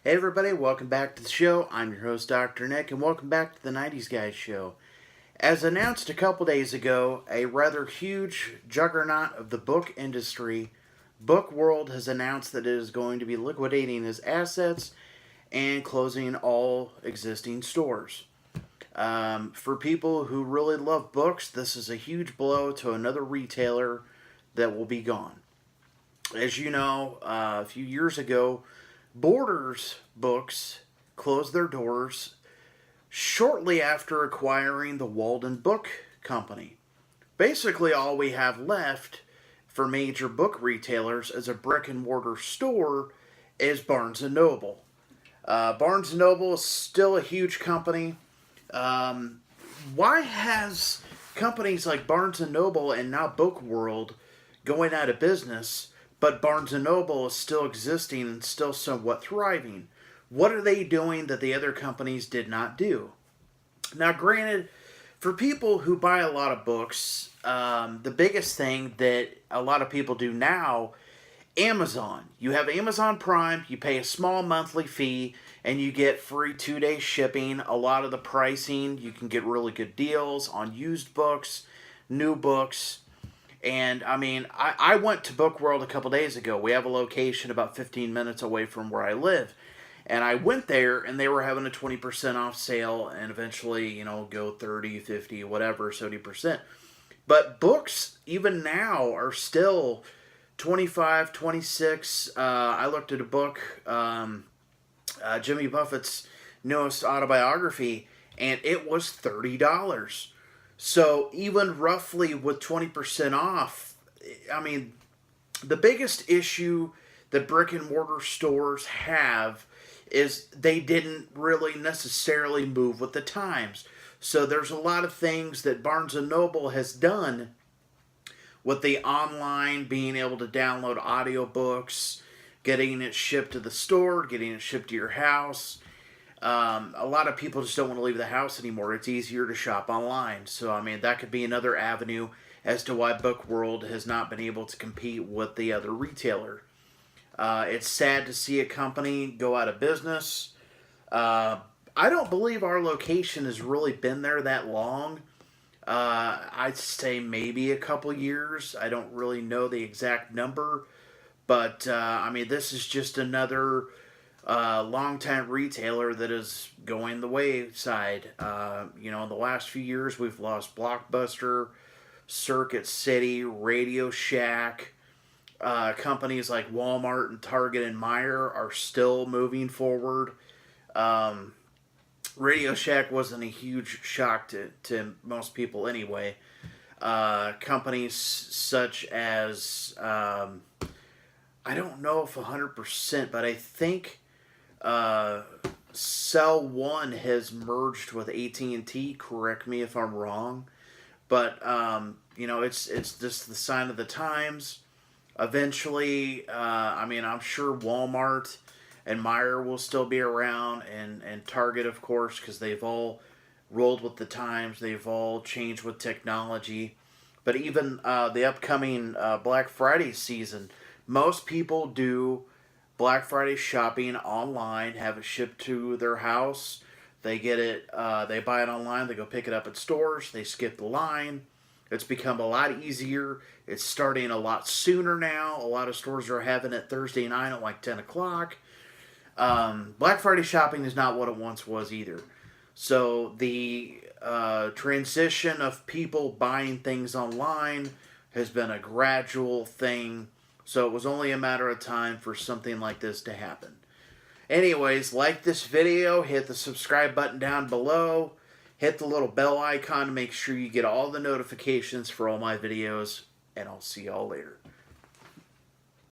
Hey everybody, welcome back to the show. I'm your host, Dr. Nick, and welcome back to the 90s Guys Show. As announced a couple days ago, a rather huge juggernaut of the book industry, Book World, has announced that it is going to be liquidating its assets and closing all existing stores. For people who really love books, this is a huge blow to another retailer that will be gone. As you know, a few years ago, Borders Books closed their doors shortly after acquiring the Walden Book Company. Basically, all we have left for major book retailers as a brick and mortar store is Barnes and Noble. Barnes and Noble is still a huge company. Why has companies like Barnes and Noble and now Book World going out of business, but Barnes and Noble is still existing and still somewhat thriving? What are they doing that the other companies did not do? Now, granted, for people who buy a lot of books, the biggest thing that a lot of people do now, Amazon. You have Amazon Prime, you pay a small monthly fee, and you get free 2-day shipping. A lot of the pricing, you can get really good deals on used books, new books. And I mean, I went to Book World a couple days ago. We have a location about 15 minutes away from where I live. And I went there and they were having a 20% off sale and eventually, go 30, 50, whatever, 70%. But books, even now, are still 25, 26. I looked at a book, Jimmy Buffett's newest autobiography, and it was $30. So even roughly with 20% off, I mean, the biggest issue that brick and mortar stores have is they didn't really necessarily move with the times. So there's a lot of things that Barnes & Noble has done with the online, being able to download audiobooks, getting it shipped to the store, getting it shipped to your house. A lot of people just don't want to leave the house anymore. It's easier to shop online. So, I mean, that could be another avenue as to why Book World has not been able to compete with the other retailer. It's sad to see a company go out of business. I don't believe our location has really been there that long. I'd say maybe a couple years. I don't really know the exact number. But, I mean, this is just another longtime retailer that is going the wayside. In the last few years, we've lost Blockbuster, Circuit City, Radio Shack. Companies like Walmart and Target and Meijer are still moving forward. Radio Shack wasn't a huge shock to most people anyway. Companies such as, I don't know if 100%, but I think Cell One has merged with AT&T. Correct me if I'm wrong. But, it's just the sign of the times. Eventually, I'm sure Walmart and Meijer will still be around, and Target, of course, because they've all rolled with the times. They've all changed with technology. But even the upcoming Black Friday season, most people do Black Friday shopping online, have it shipped to their house. They get it, they buy it online, they go pick it up at stores, they skip the line. It's become a lot easier. It's starting a lot sooner now. A lot of stores are having it Thursday night at like 10 o'clock. Black Friday shopping is not what it once was either. So the transition of people buying things online has been a gradual thing. So it was only a matter of time for something like this to happen. Anyways, like this video, hit the subscribe button down below. Hit the little bell icon to make sure you get all the notifications for all my videos, and I'll see y'all later.